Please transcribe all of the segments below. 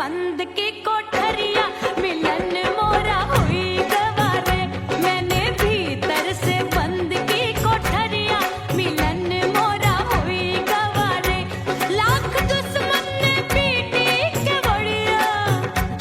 बंद की कोठरिया मिलन मोरा हुई गवारे। मैंने भीतर से बंद की कोठरिया मिलन मोरा हुई गवारे। लाख दुश्मन ने पीटी के बढ़िया,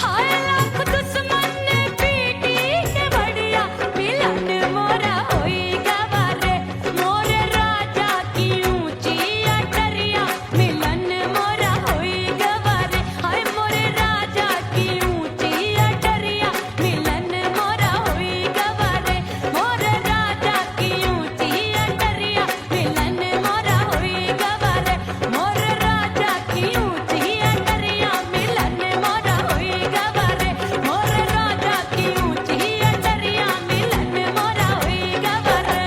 हाय लाख दुश्मन ने पीटी के बढ़िया मिलन मोरा हुई गवारे। मोरे राजा की ऊंची अटरिया मिलन मोरा हुई गवारे। हाय मोरे राजा की ऊंची अटरिया मिलन मोरा हुई गवारे। मोरे राजा की ऊंची अटरिया मिलन मोरा हुई गवारे। मोरे राजा की ऊंची अटरिया मिलन मोरा हुई गवारे। मोरे राजा की ऊंची अटरिया मिलन मोरा हुई गवारे।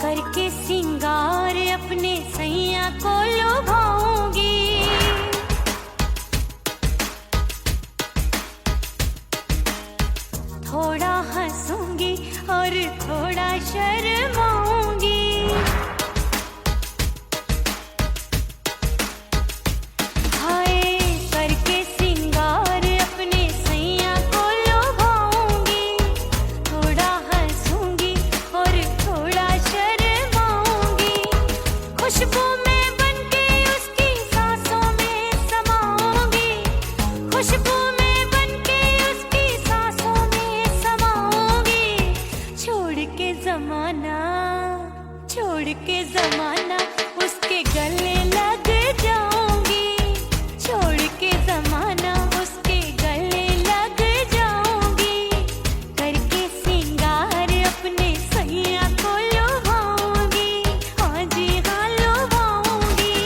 करके सिंगार अपने सैया को लुभाऊंगी। थोड़ा हंसूंगी और थोड़ा शर्माऊंगी। हाय करके सिंगार अपने सैया को लुभाऊंगी। थोड़ा हंसूंगी और थोड़ा शर्माऊंगी। खुशबू में बनके उसकी सांसों में समाऊंगी। खुशबू में बनके उसकी सांसों में समाऊंगी। छोड़ के जमाना उसके गले लग जाऊंगी। छोड़ के जमाना उसके गले लग जाऊंगी। करके सिंगार अपने सैया को लुभाऊंगी। हाँ जी हाँ लुभाऊंगी।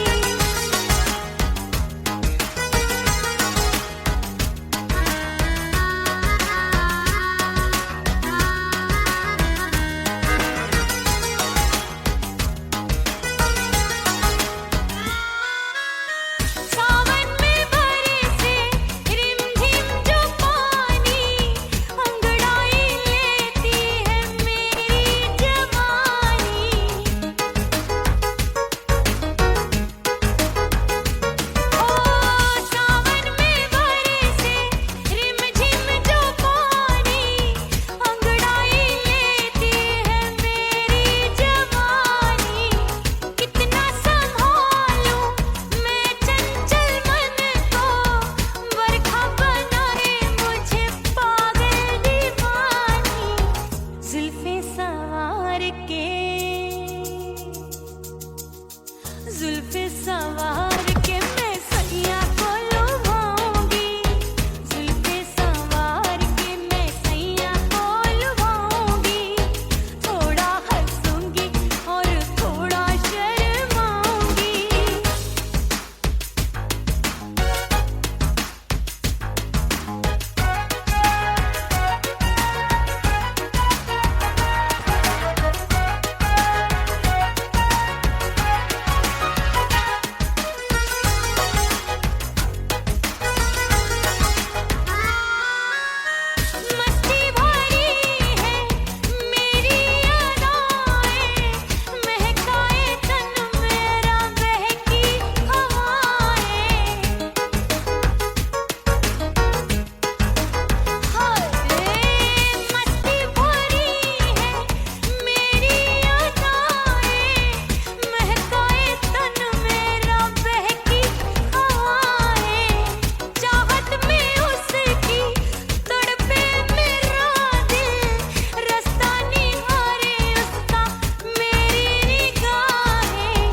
सावन में बरसे रिमझिम जो पानी अंगड़ाई लेती है मेरी जवानी। ओ सावन में बरसे रिमझिम जो पानी अंगड़ाई लेती है मेरी जवानी। कितना संभालूं मैं चंचल मन को, बरखा बनाए मुझे पागल दीवानी। जुल्फे सवार के मैं सैया को लुभाऊंगी। जुल्फे सवार के मैं सैया को लुभाऊंगी। थोड़ा हंसूंगी और थोड़ा शर्माऊंगी। मस्ती भरी है मेरी अदाएं, महकाए तन मेरा बहकी हवाएं। हाय मस्ती भरी है मेरी अदाएं, महकाए तन मेरा बहकी हवाएं। चाहत में उसकी तड़पे मेरा दिल, रास्ता निहारे उसका मेरी निगाहें।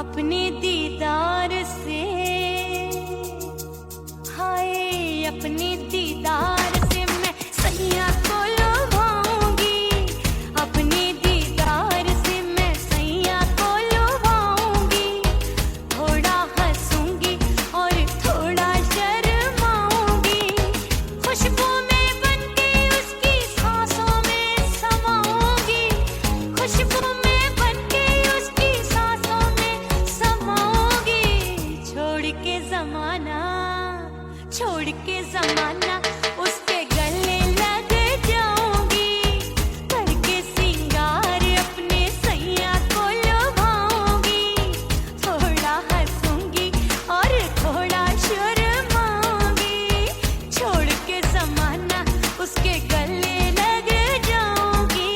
अपने दीदार से हाय अपने दीदार से मैं सैया को लुभाऊंगी। अपने दीदार से मैं सैया को लुभाऊंगी। थोड़ा हंसूंगी और थोड़ा शर्माऊंगी। खुशबू में बनके जमाना, छोड़ के जमाना उसके गले लग जाऊंगी, करके सिंगार अपने सैया को लुभाऊंगी, थोड़ा हंसूंगी और थोड़ा शर्माऊंगी, छोड़ के जमाना उसके गले लग जाऊंगी।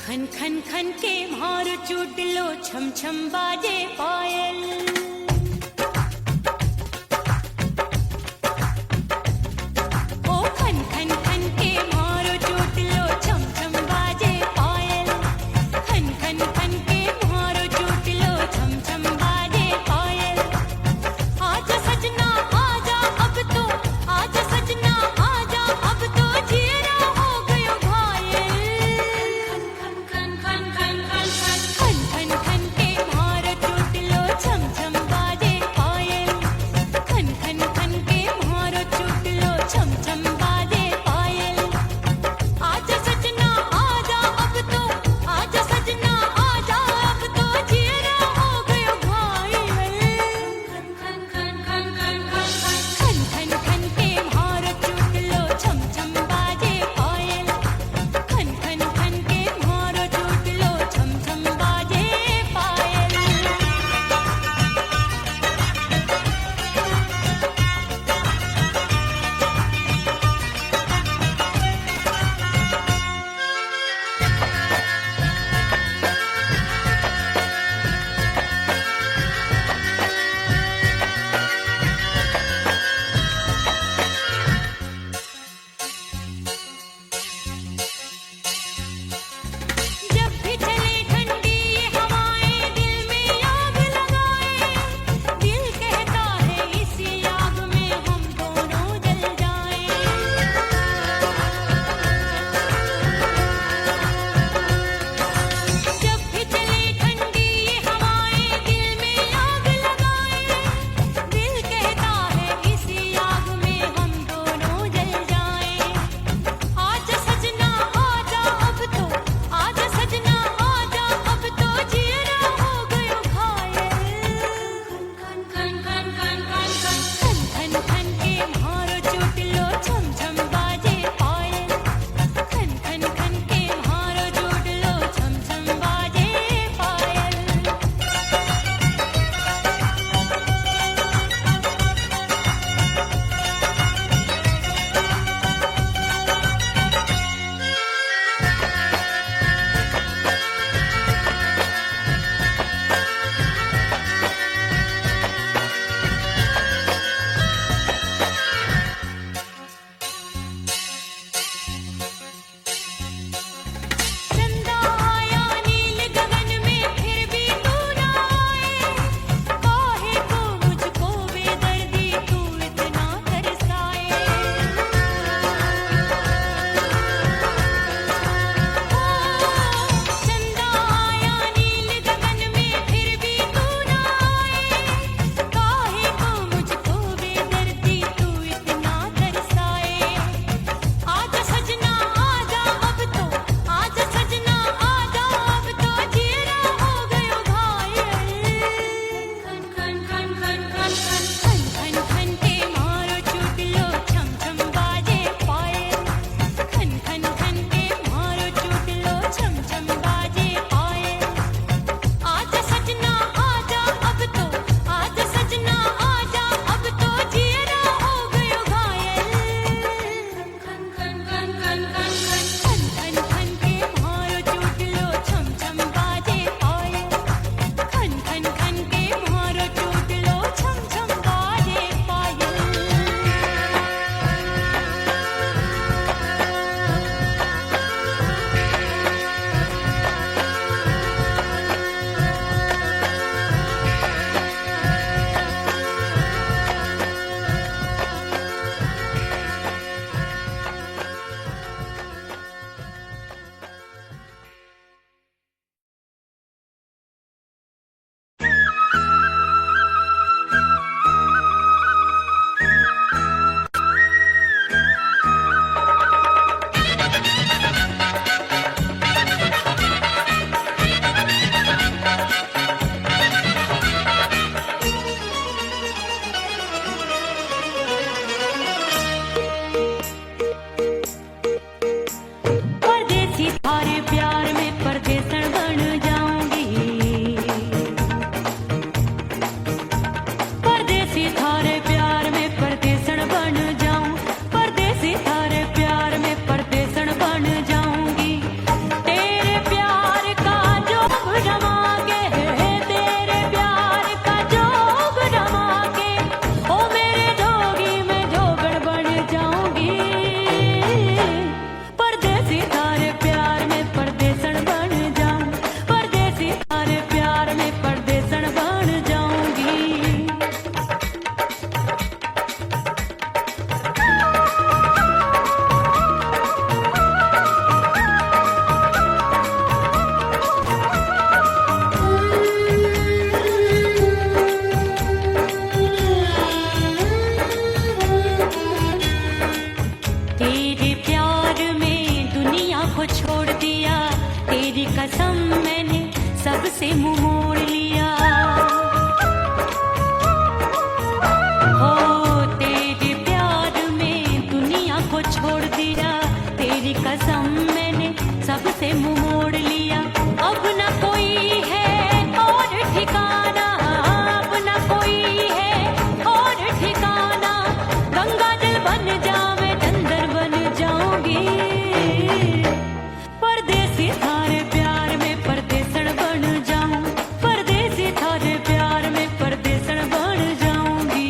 खन खन खन के मार चूट लो, छम छम बाजे पायल, ओ खन खन खन के मार चूट लो, छम छम बाजे पायल, खन खन खन के मार चूट लो, छम छम बाजे पायल। आजा सजना आजा अब तो, आजा सजना आजा अब तो, जीरा हो गयो घायल। खन खन खन खन खन खन खन खन के मार चूट लो, छम छम कसम मैंने सबसे मुंह मोड़ लिया। हो तेरे प्यार में दुनिया को छोड़ दिया, तेरी कसम मैंने सबसे मुंह मोड़ लिया। अब न कोई है और ठिकाना, अब न कोई है और ठिकाना। गंगा जल बन जावे चंदर बन जाऊंगी, परदेसी थारे प्यार में परदेसण बन जाऊं, परदेसी थारे प्यार में परदेसण बन जाऊंगी।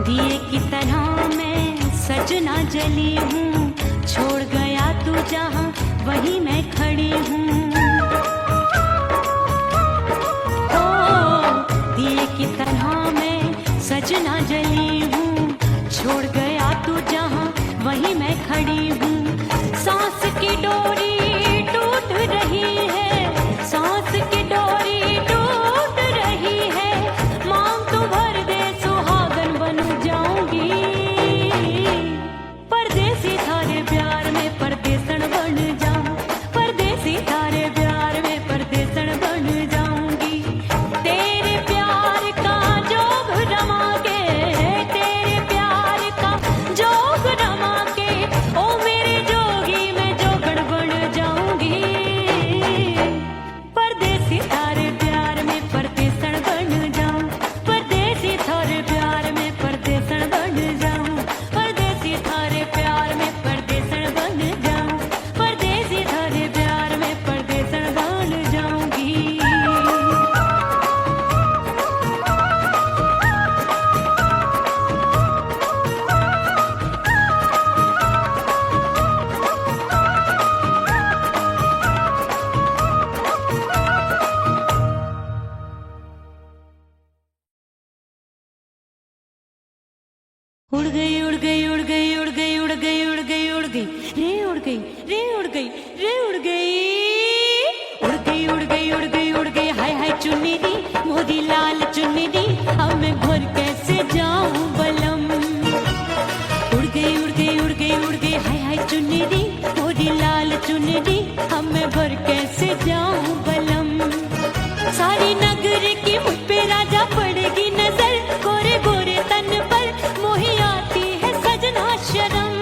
दिए की तरह मैं सजना जली हूँ, छोड़ गया तू जहाँ वहीं मैं खड़ी हूँ। ओ दिए की तरह मैं सजना जली हूँ, छोड़ गया तू जहाँ वहीं मैं खड़ी हूँ। सांस की डोरी टूट रही है, सांस की डोरी टूट रही है। मांग तू भर दे सुहागन बन जाऊंगी, परदेसी थारे प्यार में परदेसण बन जाऊं, परदेसी थारे प्यार में परदेसण बन जाऊंगी। तेरे प्यार का जोग रमा के, तेरे प्यार का जोग रमा के, ओ मेरे जोगी मैं जोगण बन जाऊंगी, परदेसी थारे प्यार में परदेसण बन जाऊं, परदेसी थारे प्यार में परदेसण बन जाऊं, परदेसी थारे प्यार में परदेसण बन जाऊं, परदेसी थारे प्यार में परदेसण बन जाऊंगी। उड़ गई उड़ गई उड़ गई उड़ गई उड़ गई उड़ गई उड़ गई रे उड़ गई रे उड़ गई रे उड़ गई उड़ गई उड़ गई उड़ गई उड़ गई। हाय हाय चुन्नी मोरी लाल चुन्नी, अब मैं घर कैसे जाऊं बलम। उड़ गई उड़ गई उड़ गई उड़ गई हाय हाय चुन्नी मोरी लाल चुन्नी, अब मैं घर कैसे जाऊं बलम। सारी नगर की मुझ पे राजा पड़ेगी नजर, गोरे गोरे तन पर मोही आती है सजना शर्म।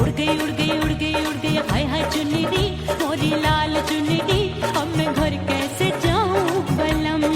उड़ गई उड़ गई उड़ गई उड़ गई हाय हाय चुन्नी मोरी लाल चुन्नी, अब मैं घर कैसे जाऊं बलम।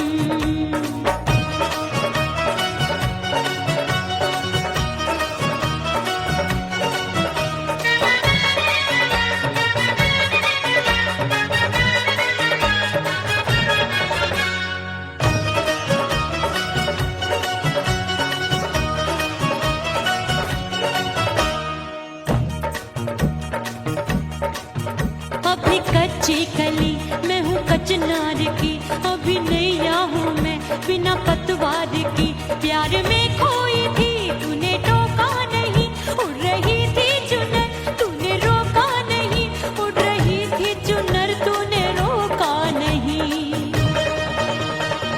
अभी कच्ची कली मैं हूँ कचनार की, अभी नैया हूँ मैं बिना पतवार की। प्यार में खोई थी तूने टोका नहीं, उड़ रही थी चुनर तूने रोका नहीं, उड़ रही थी चुनर तूने रोका नहीं।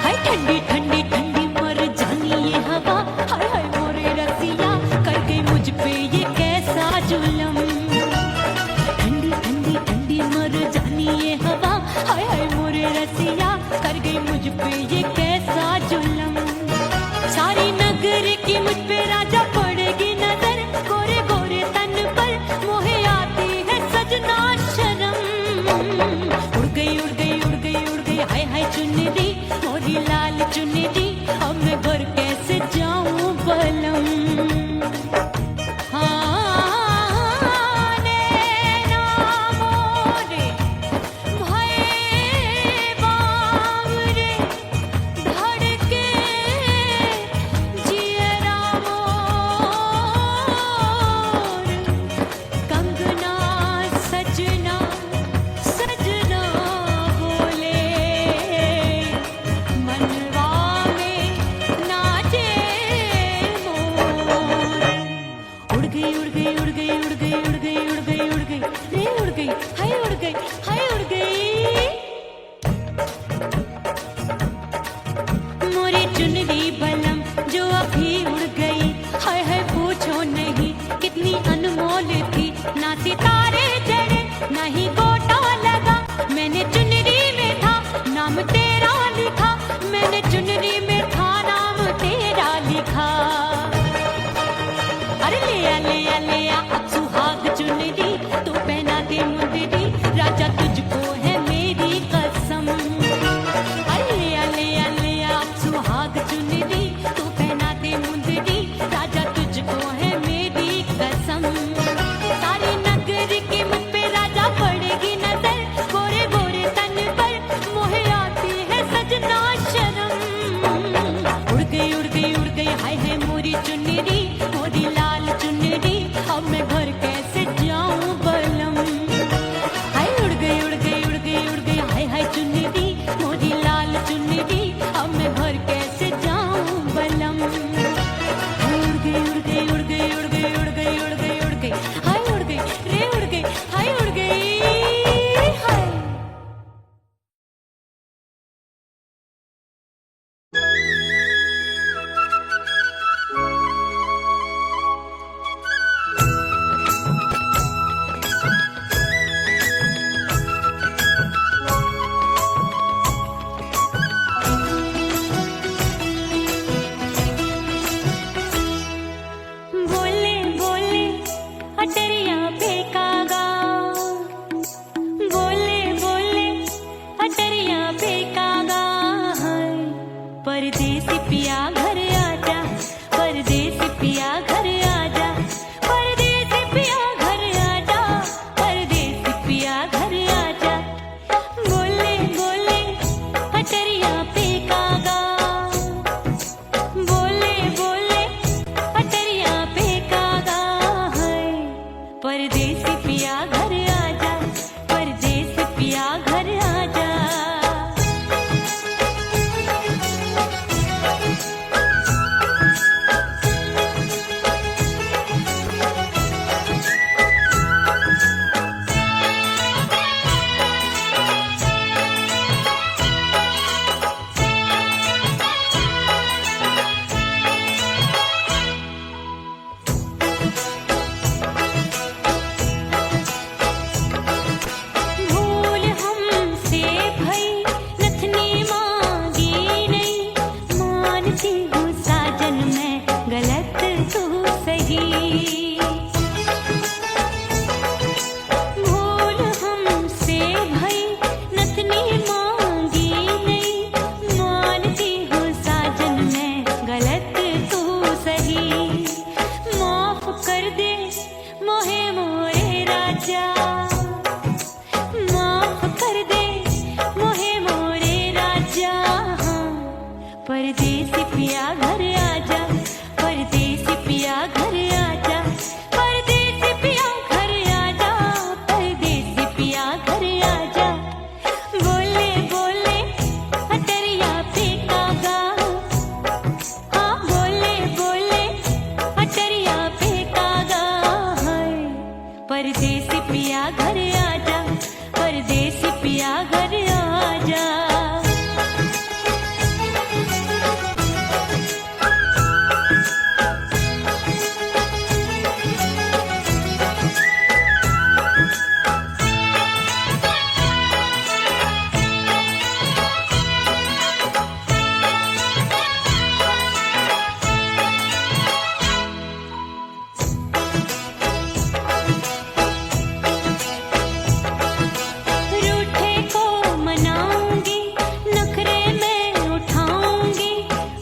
हाय ठंडी ठंडी ठंडी मर जानी ये हवा, हाय हाय मोरे रसिया कर गई मुझ पे ये कैसा जुलम। ठंडी ठंडी ठंडी मर जानी ये हवा, हाय हाय मोरे रसिया कर गई मुझ पे ये कैसा जुलम। सारी नगर की मुझ पे राजा पड़ेगी नजर, गोरे गोरे तन पर मोहे आती है सजना शर्म। उड़ गई उड़ गई उड़ गई उड़ गई हाय हाय चुन्नी मोरी लाल चुन्नी, अब मैं घर कैसे जाऊं बलम। मनवा चुनरी बलम जो अभी उड़ गई, हाय हाय पूछो नहीं कितनी अनमोल थी। ना सितारे जड़े ना ही गोटा लगा, मैंने चुनरी में था नाम तेरा लिखा, मैंने चुनरी में था नाम तेरा लिखा। अरे ले आ ले आ ले आ अब सुहाग चुनरी, तू पहना दे मुंदरी, राजा तुझको है मेरी कसम। अरे ले आ ले आ ले आ अब सुहाग चुनरी, तू पहना दे मुंदरी, राजा तुझको है मेरी कसम। सारी नगर की मुझ पे राजा पड़ेगी नजर, गोरे गोरे तन पर मोहे आती है सजना शर्म। उड़ गई उड़ गई उड़ गई हाय हाय मोरी चुनरी, मोरी लाल चुनरी, अब मैं घर कैसे जाऊं बलम। हाय उड़ गई उड़ गई उड़ गई उड़ गई हाय हाय चुनरी, मोरी लाल चुनरी, अब मैं घर कैसे जाऊं बलम। उड़ गई उड़ गई उड़ गई उड़ गई उड़ गई उड़ गई उड़ गई हाय उड़ गई रे उड़ गई हाय उड़ गई हाय। बोले बोले अटरिया फेंकागा, बोले बोले अटरिया फेंकागा, परदेसी पिया घर आजा, परदेसी पिया घर आजा, परदेसी पिया घर आजा, परदेसी पिया घर आजा। बोले बोले अटरिया फेंकागा, बोले बोले अटरिया फेंकागा, परदेसी पिया घर आजा, परदेसी पिया घर आजा। भूल हमसे भई नथनी मांगी नहीं, मानती हूँ साजन मैं गलत तू सही। भूल हमसे भई नथनी मांगी नहीं, मानती हूँ साजन मैं गलत तू सही। माफ कर दे मोहे मोरे राजा, माफ कर दे मोहे मोरे राजा। परदेसी पिया घर आजा, परदेसी पिया घर आजा, परदेसी पिया घर आजा, परदेसी पिया घर आजा। बोले बोले अटरिया फेंकागा, हाँ बोले बोले अटरिया फेंकागा, परदेसी पिया घर आजा, परदेसी पिया घर आजा। रूठे को मनाऊंगी, नखरे में उठाऊंगी,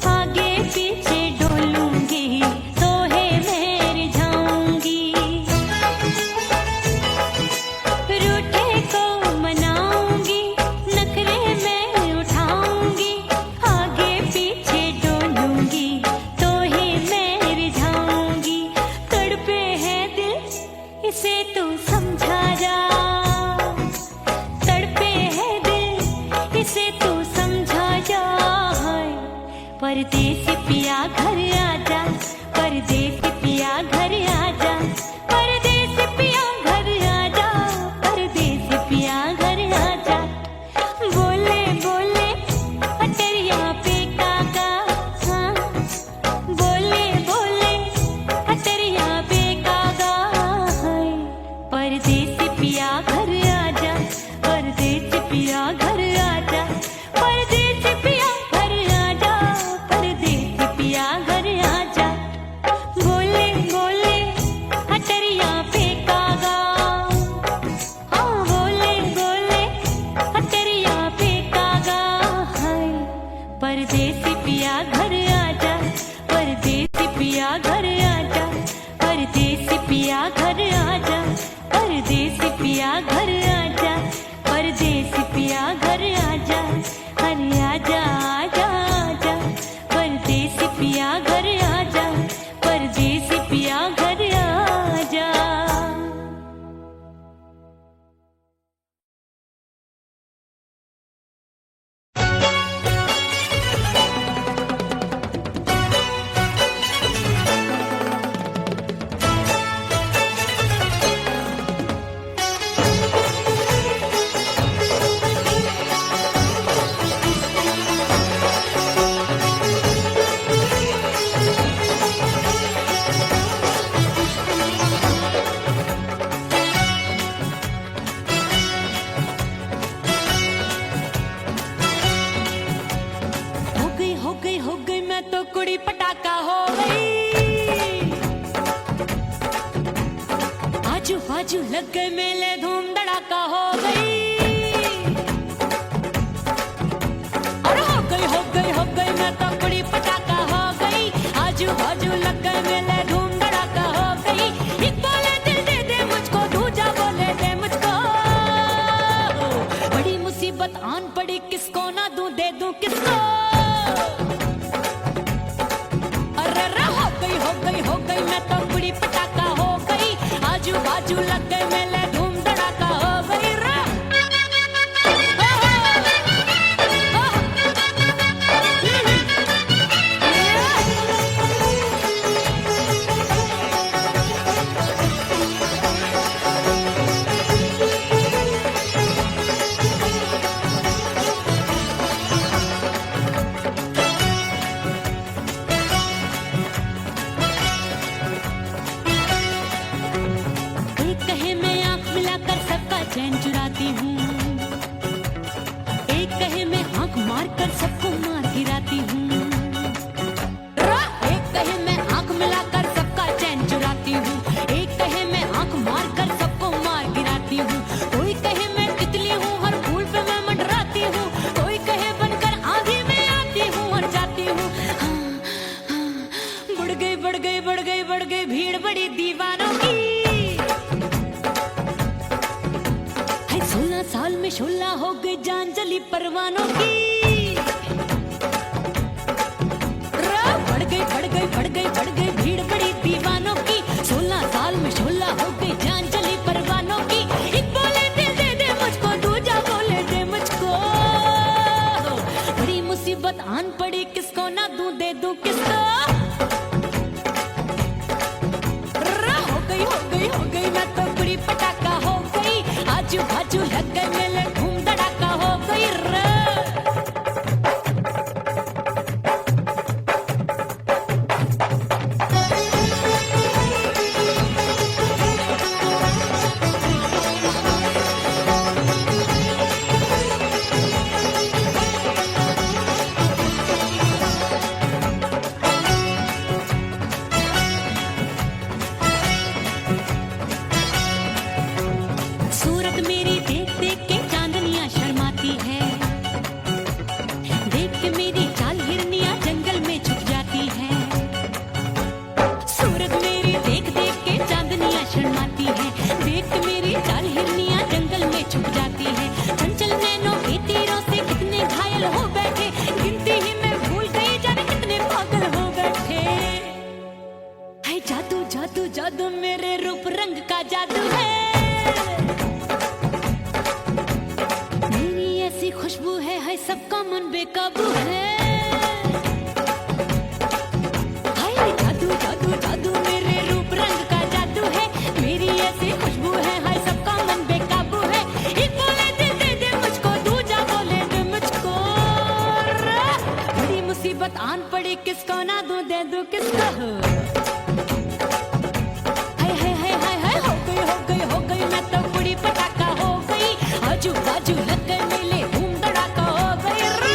आगे पीछे डोलूंगी, तोहे में रिझाऊंगी। रूठे को मनाऊंगी, नखरे में उठाऊंगी, आगे पीछे डोलूंगी, तोहे में रिझाऊंगी। तड़पे है दिल इसे तू समझा जा, तड़पे है दिल इसे तू समझा जा। परदेसी पिया घर आजा, परदेसी पिया घर आजा, परदेसी पिया घर आजा, परदेसी पिया घर आजा। बोले बोले अटरिया फेंकागा, परदेसी पिया घर आजा, परदेसी पिया घर आजा, परदेसी पिया घर आजा, परदेसी पिया घर आजा, परदेसी पिया घर आजा, अरे आजा आजा आजा, परदेसी पिया घर आजा, परदेसी पिया घर आजा। हो गई मैं तो कुड़ी पटाखा हो गई, आजू बाजू लग गए मेले धूम धड़ाका हो गई, और हो गई मैं तो कुड़ी पटाखा हो गई, आजू बाजू लग गए मेले धूम धड़ाका हो गई। एक बोले दिल दे दे मुझको, दूजा बोले दे मुझको, बड़ी मुसीबत आन पड़ी, किसको ना दूं दे दूं किसको। हो गई मैं तो कुड़ी पटाखा हो गई, आजू बाजू लग गए मेले धूम धड़ाका हो गई रा। चैन चुराती हूँ, एक कहे मैं आंख मार कर सबको मार गिराती हूँ, एक कहे मैं आंख मिलाकर सबका चैन चुराती हूँ, एक कहे मैं आंख मार कर सबको मार गिराती हूँ, कोई कहे मैं तितली हूँ हर फूल पे मैं मंडराती हूँ, कोई कहे बनकर आंधी में आती हूँ और जाती हूँ। बढ़ गई भीड़ बड़ी दीवानों की, 16 साल में शोला हो गई जान जली परवानों की। बढ़ गई भीड़ बड़ी दीवानों की, 16 साल में शोला हो गई जान जली परवानों की। एक बोले दिल दे दे मुझको, दूजा बोले दे मुझको, बड़ी मुसीबत आन पड़ी, किसको ना दूं दे दूं किसको। हो गई मैं तो कुड़ी पटाखा हो गई, आजू बाजू लग गए मेले धूम धड़ाका हो गई रे। सूरत मेरी देख देख के चांदनियां शर्माती है, देख के मेरी चाल हिरनियां जंगल में छुप जाती है। सूरत मेरी देख देख के चांदनियां शर्माती है, देख के मेरी चाल हिरनियां जंगल में छुप जाती है। चंचल नैनों के तीरों से कितने घायल हो बैठे, गिनती ही मैं भूल गई जाने कितने पागल हो बैठे। है जादू जादू जादू मेरे रूप रंग का जादू है, खुशबू है सबका मन बेकाबू है। हाय जादू जादू जादू मेरे रूप रंग का जादू है, मेरी ऐसी खुशबू है हाय सबका मन बेकाबू है। एक बोले दिल दे दे मुझको, दूजा बोले दे मुझको, बड़ी मुसीबत आन पड़ी, किसको ना दूं दे दूं किसको। हो गई मैं तो कुड़ी पटाखा हो गई, आजू बाजू लग गए मेले धूम धड़ाका हो गई रा।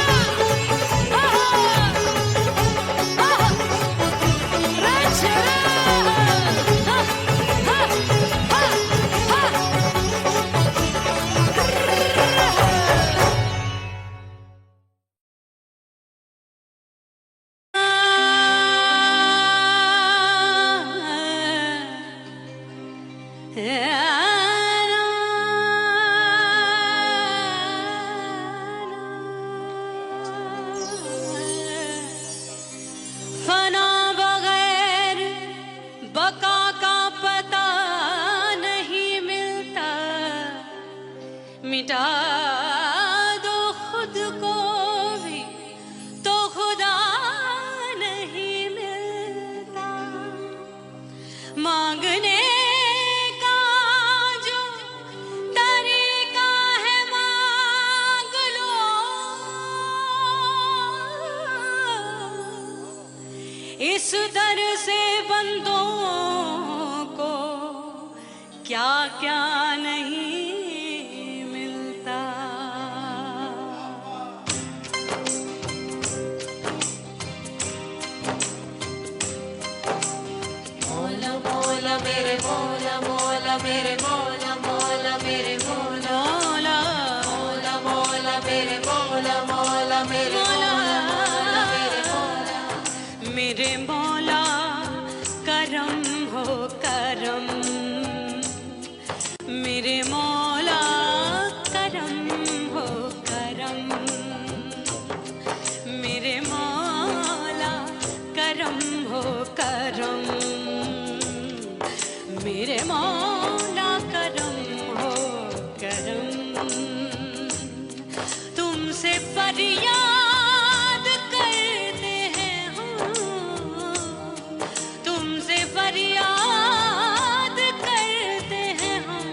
इस दर से बंदों को क्या क्या नहीं मिलता। मौला मौला मेरे मौला मौला मेरे मौला मौला मेरे मौला मौला मौला मेरे मौला मौला मेरे मौला मेरे मौला मेरे मौला करम हो करम मेरे मौला करम हो करम मेरे मौला करम हो करम मेरे मौला करम हो करम। तुमसे फरियाद करते हैं हम, तुमसे फरियाद करते हैं हम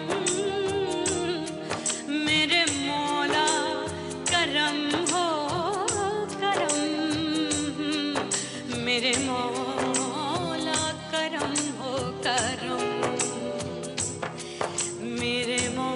मेरे मौला करम हो करम मेरे मौला करम हो करम मेरे मौला।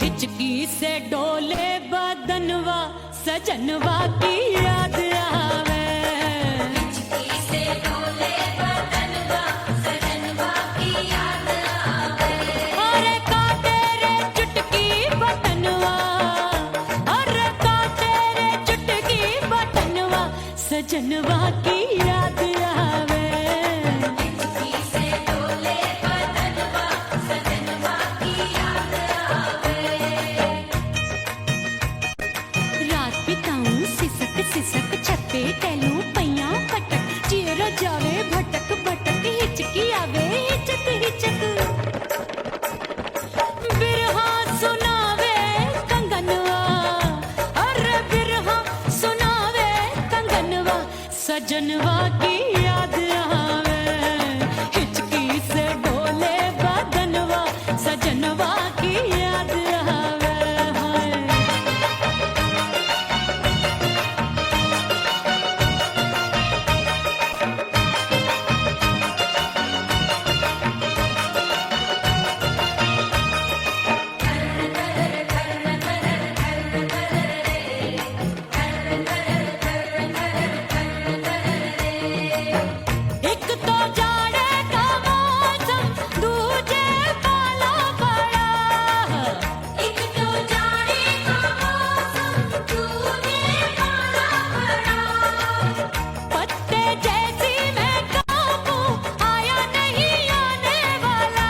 हिचकी से डोले बदनवा सजनवा की याद आवे। हिचकी से डोले बदनवा सजनवा की याद आवे। अरे का तेरे चुटकी बटनवा, अरे का तेरे चुटकी बटनवा सजनवा की याद आवे। हिचकी से डोले बदनवा सजनवा की याद आवे। रात बिताऊं सिसक सिसक छत्ते टैलू पैया पटक चेहरा जावे भटक भटक हिचकी आवे हिचक हिचक। बिरहा सुनावे कंगनवा, अरे बिरहा सुनावे कंगनवा सजनवा की याद आवे। हिचकी से डोले बदनवा सजनवा की याद आवे। हाय एक तो जाड़े का मौसम दूजे पाला पड़ा। एक तो जाड़े का मौसम दूजे पाला पड़ा। पत्ते जैसी मैं काबू आया नहीं आने वाला।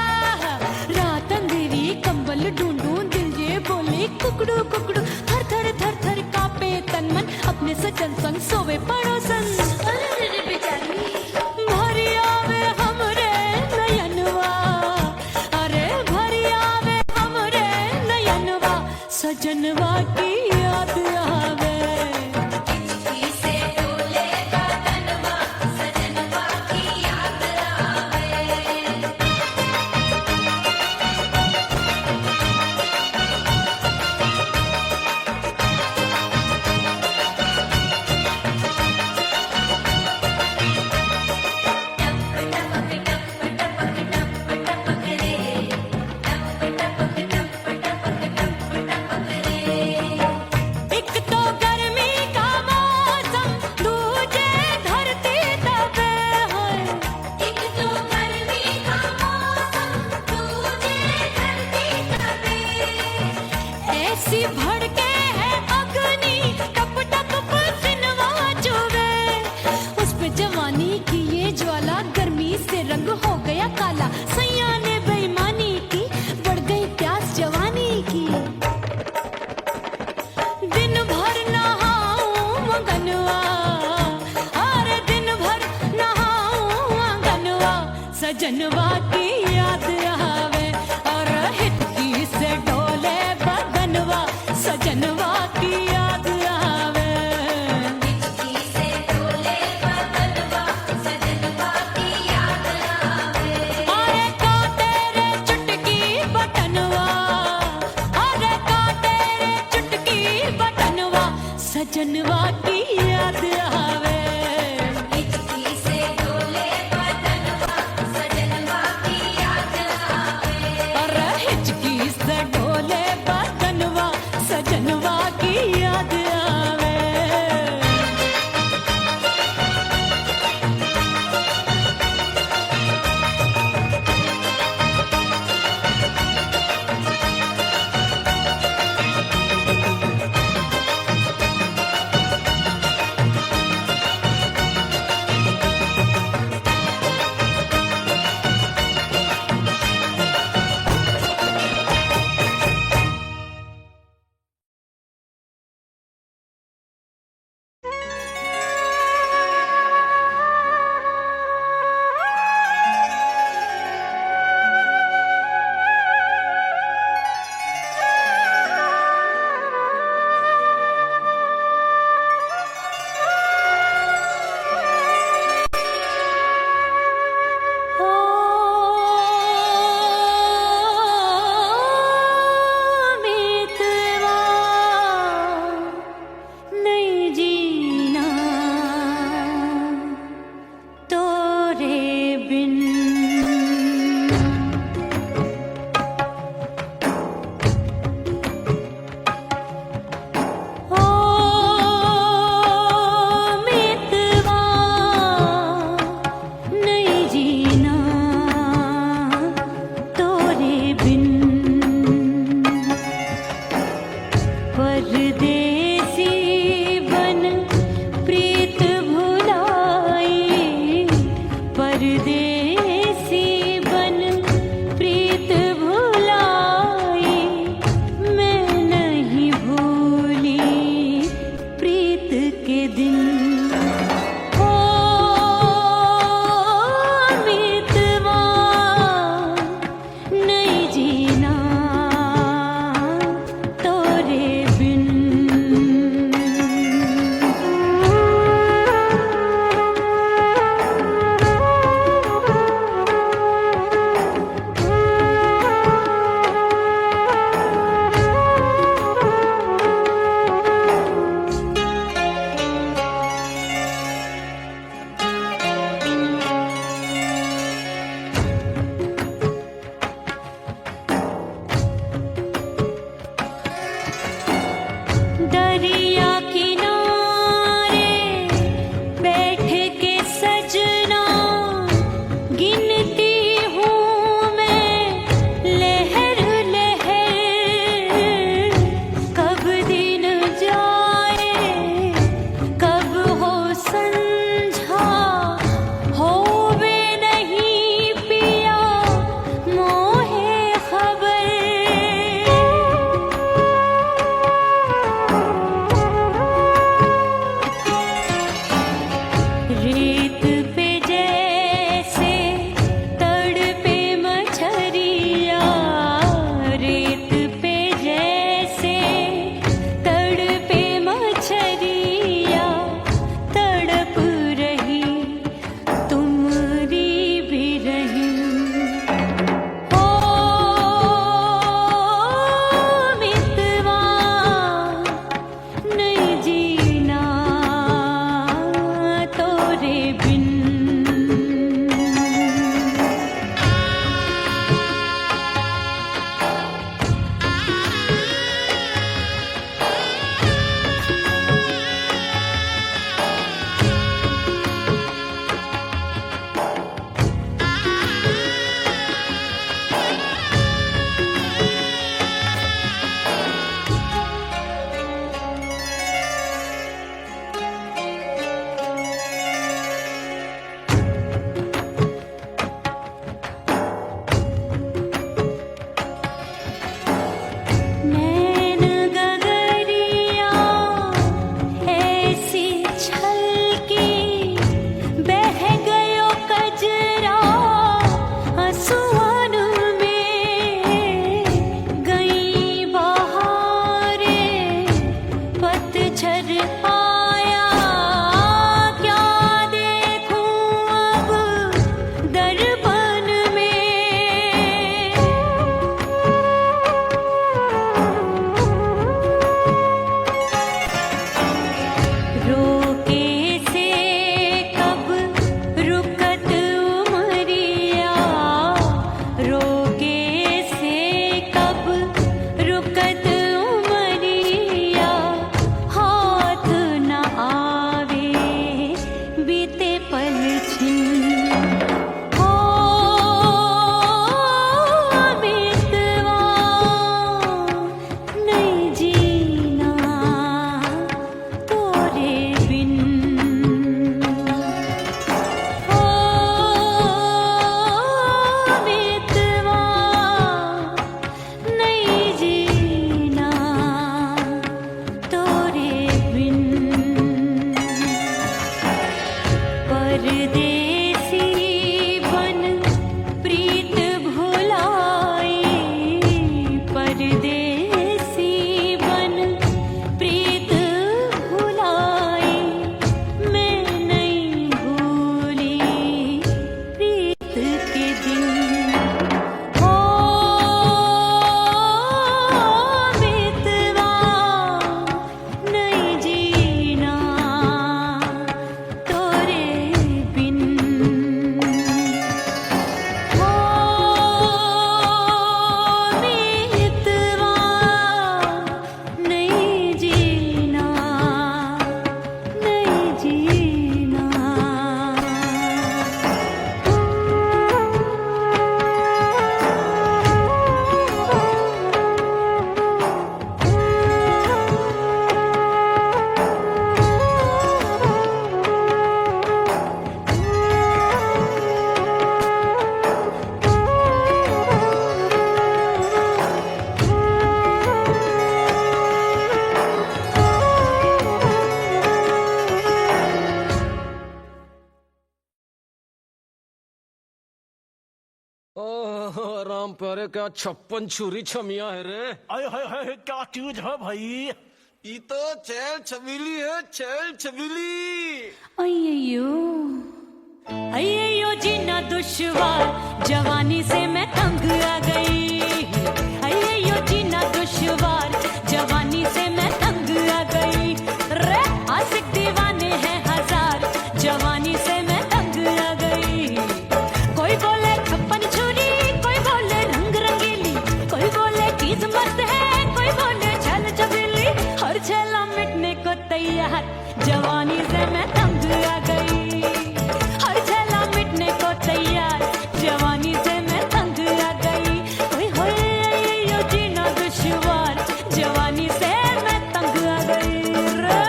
रात अंधेरी कंबल ढूंढूं दिल ये बोले कुकड़ू कुकड़ू थर थर थर थर कांपे तन मन अपने सजन संग सोवे पड़ोसन। भरिया वे हमरे नयनवा, अरे भरिया वे हमरे नयनवा सजनवा की याद आवे। हिचकी से डोले बदनवा सजनवा की याद आवे। एक सजनवा की याद आवे और हिचकी से डोले बदनवा सजनवा की याद आवे हिचकी से डोले बदनवा सजनवा की याद आवे अरे का तेरे चुटकी बटनवा अरे का तेरे चुटकी बटनवा सजनवा की याद आवे हिचकी से डोले बदनवा सजनवा की याद आवे अरे हिचकी से डोले बदनवा सजनवा की याद आवे मच्छर आया, क्या देखूं अब दर्पण में। रोके से कब रुकत उमरिया, रोके से कब रुकत उमरिया, हाथ न आवे बीते पल छिन। हो बीतवा नहीं जीना तोरे बिन। हो बीतवा नहीं जीना तोरे बिन। परदेसी बन प्रीत भुलाई, परदेसी बन प्रीत भुलाई, मैं नहीं भूली प्रीत के दिन। हो बीतवा नहीं जीना तोरे बिन। हो बीतवा नहीं जीना, नहीं जीना। ओह राम प्यारे, क्या 56 छुरी छमिया है रे। आय हाय हाय, क्या चीज है भाई? ये तो चैल छबीली है, चैल छबीली। अय्यो अय्यो जीना दुश्वार, जवानी से मैं तंग आ गई। अय्यो जीना दुश्वार, जवानी से मैं तंग आ गई। रे आशिक दीवाने हैं हजार, जवानी से मैं तंग आ गई। कोई बोले 56 छुरी, कोई बोले रंग रंगीली, कोई बोले चीज मस्त है, कोई बोले छल छबीली। हर छला मिटने को तैयार, जवानी से मैं तंग आ गई। हर छला मिटने को तैयार, जवानी से मैं तंग आ गई। ओए होए अय्यो जीना दुश्वार, जवानी से मैं तंग आ गई रे।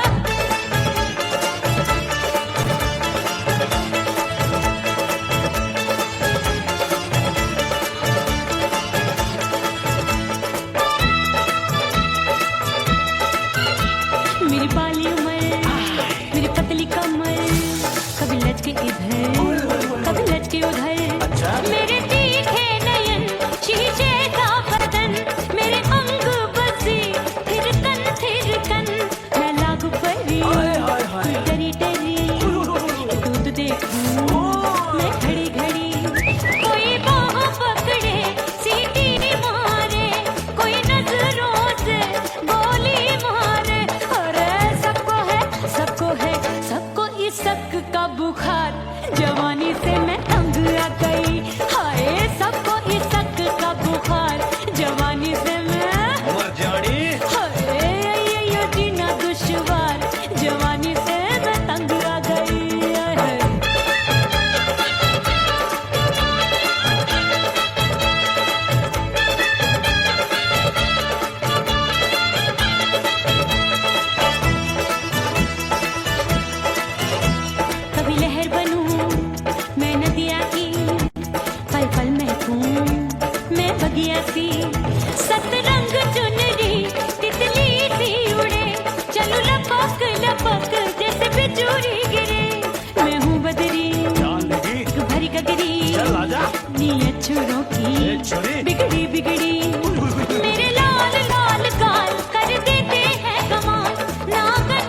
मेरी बाली उमर, मेरी पतली कमर, कभी लचके इधर कभी लचके उधर। मेरे तीखे नयन, शीशे का बदन, मेरे अंग बसी थिरकन थिरकन। मैं लागू परी डरी डरी, दूध देखूं मैं घड़ी घड़ी। कोई बाह पकड़े सीटी मारे, कोई नजरों से बोली मारे। अरे सबको है सबको इसक का बुखार, जवानी से मैं तंग आ गई। हाय सबको इसक का बुखार, जवानी से मैं मर जानी। हाय अय्यो जीना दुश्वार, जवानी से मैं तंग आ गई। कभी लहर बनूं मैं नदिया की, पल पल महकूं मैं बगिया सी। सतरंग चुनरी तितली सी उड़े, चलूं लपक लपक जैसे बिजुरी गिरे। मैं हूँ बदरी भरी गगरी, नीयत छुरों की बिगड़ी बिगड़ी। मेरे लाल लाल गाल कर देते हैं कमाल, नागन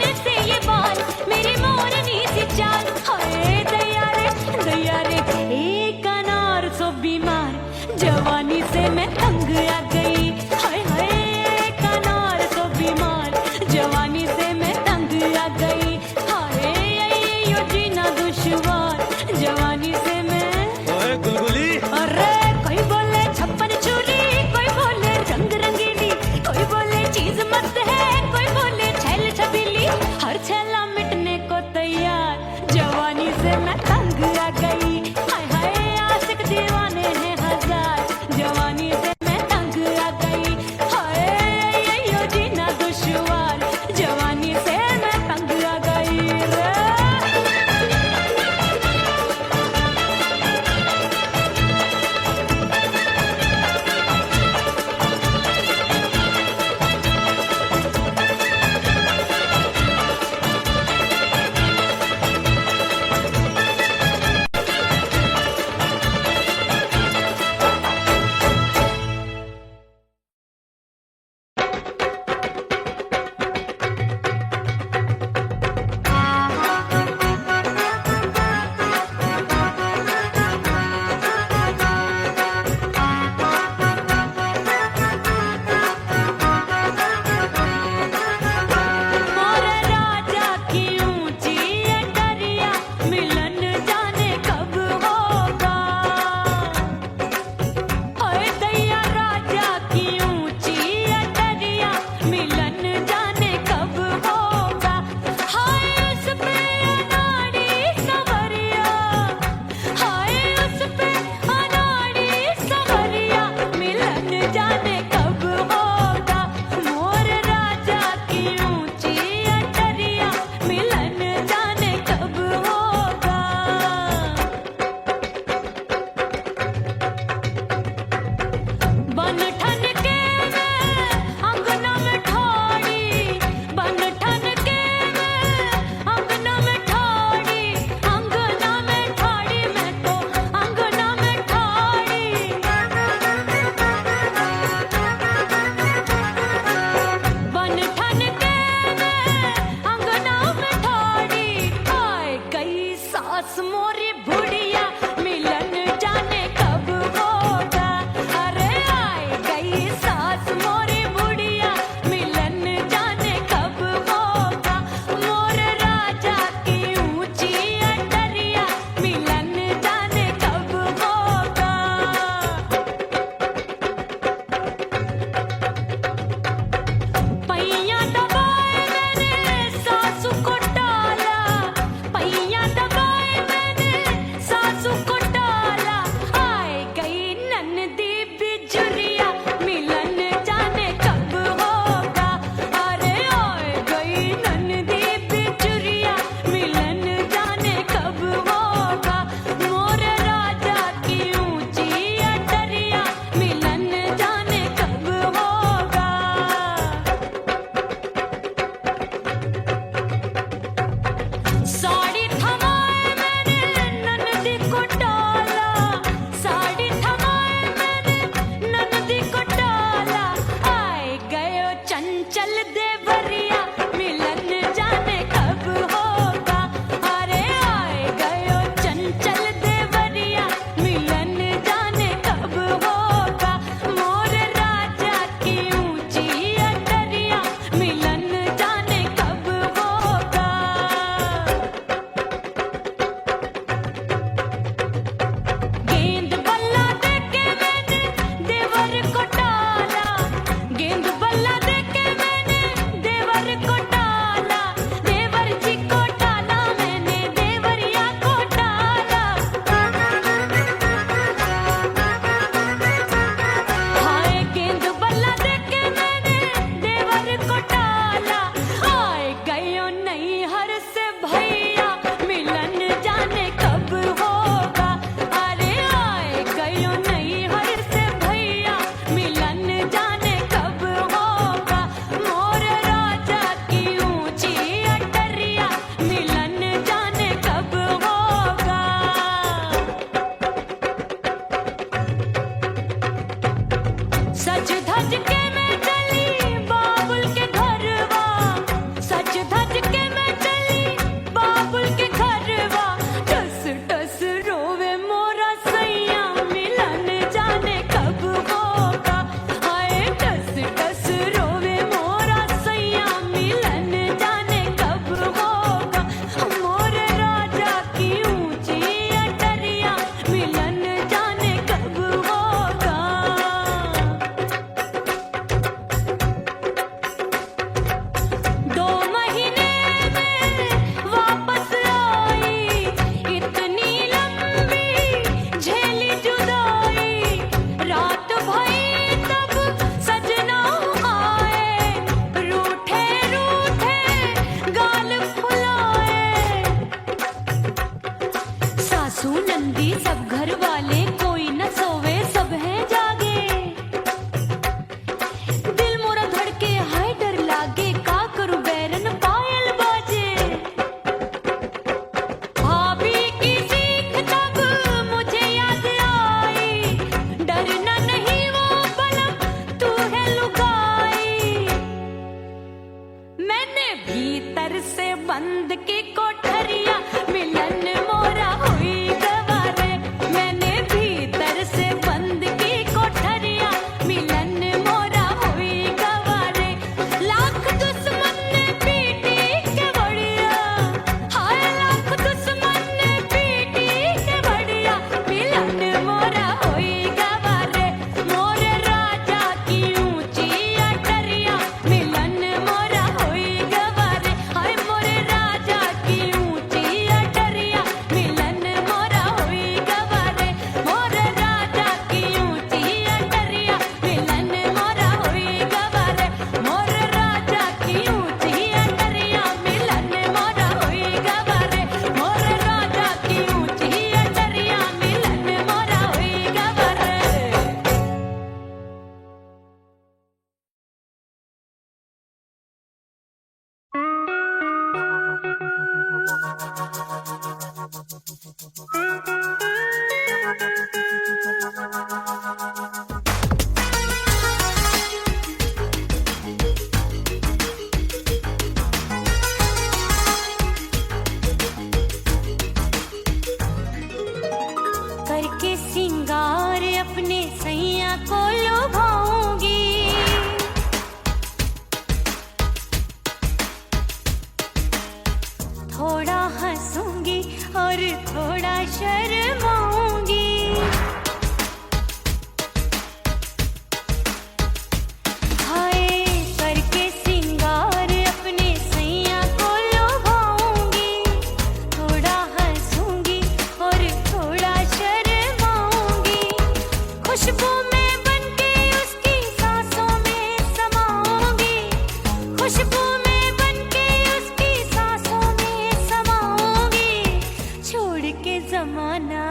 हर छेला मिटने को तैयार, जवानी से मैं तंग आ गई। हाय हाय आशिक दीवाने हैं हजार, जवानी से मैं तंग आ गई। हाय यो जीना दुश्वार, जवानी से मैं तंग आ गई रे। भीतर से बंद की कोठरिया मिलन मोरा हुई गवारे मैंने भीतर से बंद की कोठरिया मिलन मोरा हुई गवारे लाख दुश्मन ने पीटी के बढ़िया हाय लाख दुश्मन ने पीटी के बढ़िया मिलन मोरा हुई गवारे मोरे राजा की ऊंची अटरिया मिलन मोरा हुई गवारे हाय मोरे राजा की ऊंची अटरिया मिलन मोरा हुई गवारे मोरे राजा की ऊंची अटरिया मिलन मोरा हुई गवारे मोरे राजा की ऊंची अटरिया मिलन मोरा हुई गवारे मोरे राजा की ऊंची अटरिया मिलन मोरा हुई गवारे करके सिंगार अपने सैया को लुभाऊंगी थोड़ा हंसूंगी और थोड़ा शर्माऊंगी हाय करके सिंगार अपने सैया को लुभाऊंगी थोड़ा हंसूंगी और थोड़ा शर्माऊंगी खुशबू में बनके उसकी सांसों में समाऊंगी खुशबू में बनके उसकी सांसों में समाऊंगी छोड़ के जमाना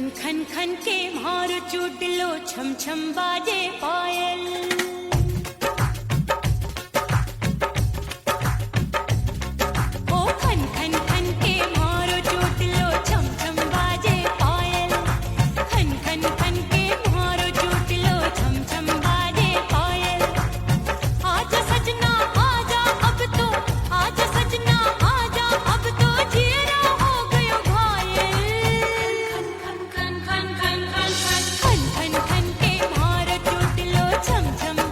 खन खन खन के मारो चूट लो छम छम बाजे पायल ओ खन खन खन के मारो चूट लो छम छम बाजे पायल खन खन खन के मारो चूट लो छम छम बाजे पायल आजा सजना आजा अब तो आजा सजना आजा अब तो जीरा हो गयो घायल खन खन खन खन खन खन खन खन के मारो चूट लो छम छम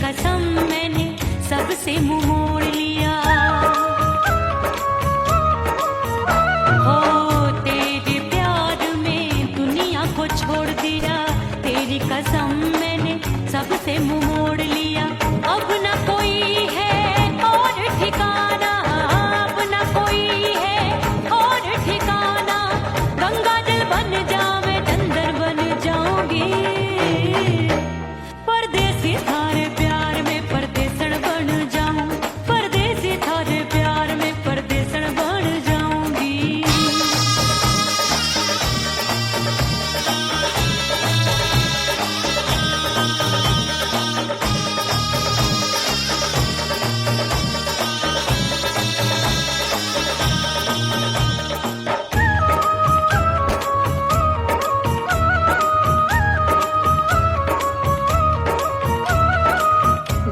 कसम मैंने सबसे मुंह मोड़ लिया। हो तेरे प्यार में दुनिया को छोड़ दिया, तेरी कसम मैंने सबसे मुंह मोड़ लिया। अब न कोई है और ठिकाना, अब न कोई है और ठिकाना। गंगा जल बन जावे डंगर बन जाऊंगी, परदेसी थारे प्यार में परदेसण बन जाऊं, परदेसी थारे प्यार में परदेसण बन जाऊंगी।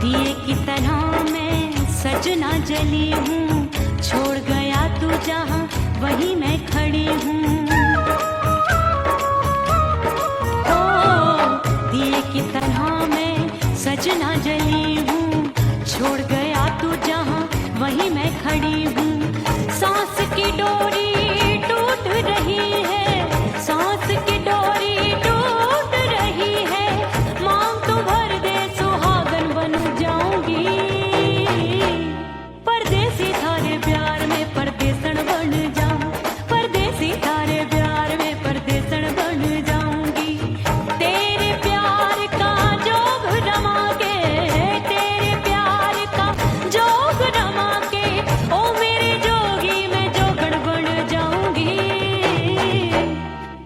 दिए की तरह मैं सजना जली हूँ, छोड़ गया तू जहाँ वहीं मैं खड़ी हूँ। ओ दिए की तरह मैं सजना जली हूँ, छोड़ गया तू जहाँ वहीं मैं खड़ी हूँ। सांस की डोरी टूट रही है, सांस की डोरी टूट रही है। मांग तो भर दे सुहागन बन जाऊंगी, परदेसी थारे प्यार में परदेसण बन जाऊं, परदेसी थारे प्यार में परदेसण बन जाऊंगी। तेरे प्यार का जोग रमा के, तेरे प्यार का जोग रमा के, ओ मेरे जोगी मैं जोगण बन जाऊंगी,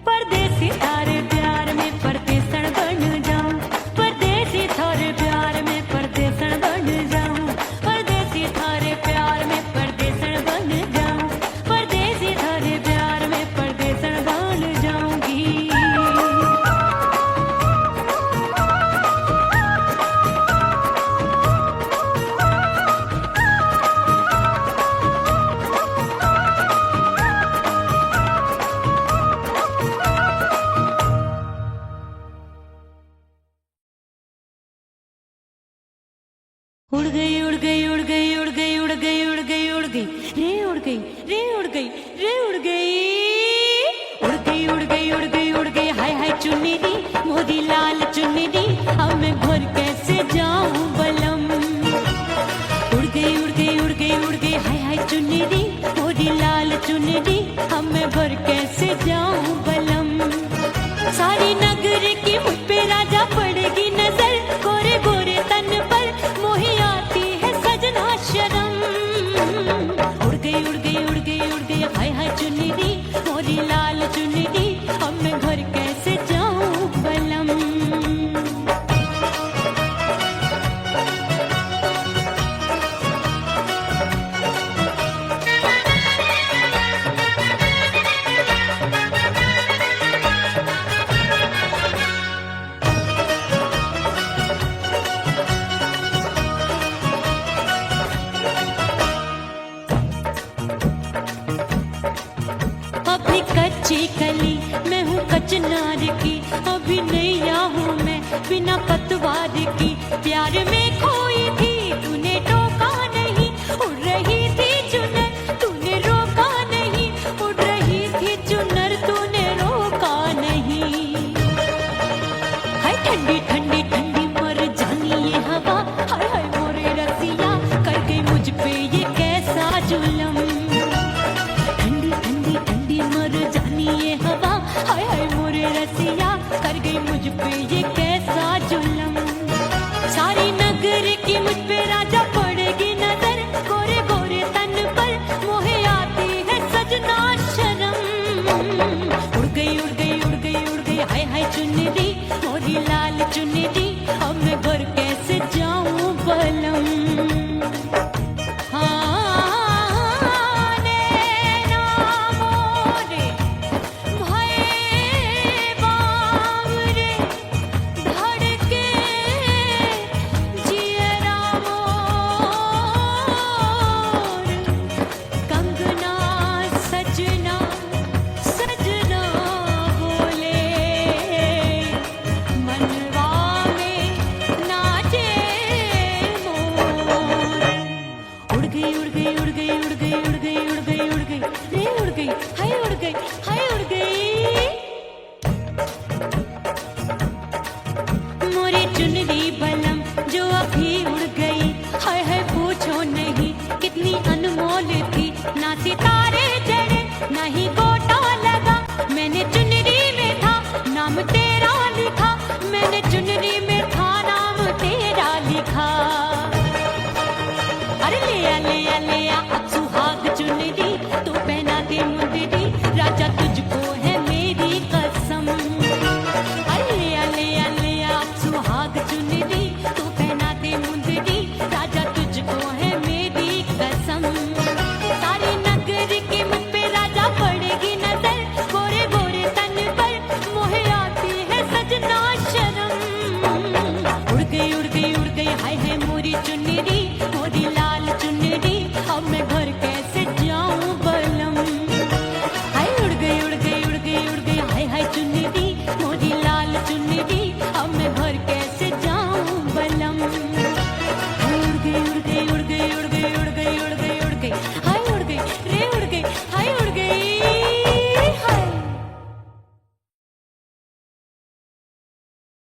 परदेसी थारे प्यार में परदेसण बन जाऊं, परदेसी थारे प्यार में परदेसण बन जाऊं, परदेसी थारे प्यार में परदेसण बन जाऊं, परदेसी थारे प्यार में परदेसण बन जाऊंगी। उड़ गई उड़ गई उड़ गई उड़ गई उड़ गई उड़ गई उड़ गई रे उड़ गई रे उड़ गई रे उड़ गई उड़ गई उड़ गई उड़ गई उड़ गई। हाय हाय चुन्नी दी मोदी लाल चुन्नी दी, अब मैं घर कैसे जाऊं बलम। उड़ गई उड़ गई उड़ गई उड़ गई। हाय हाय चुन्नी दी मोदी लाल चुन्नी दी, अब मैं घर कैसे जाऊं बलम। सारी नगर की मुझ पे राजा पड़ेगी नजर, गोरे गोरे तन पर मोही आती है सजना शर्म। उड़ गई उड़ गई उड़ गई उड़ गई। हाय हाय चुन्नी दी मोरी लाल चुन्नी दी, अब मैं घर कैसे जाऊं बलम। अभी कच्ची कली मैं हूँ कचनार की, अभी नैया हूँ मैं बिना पतवार की। प्यार में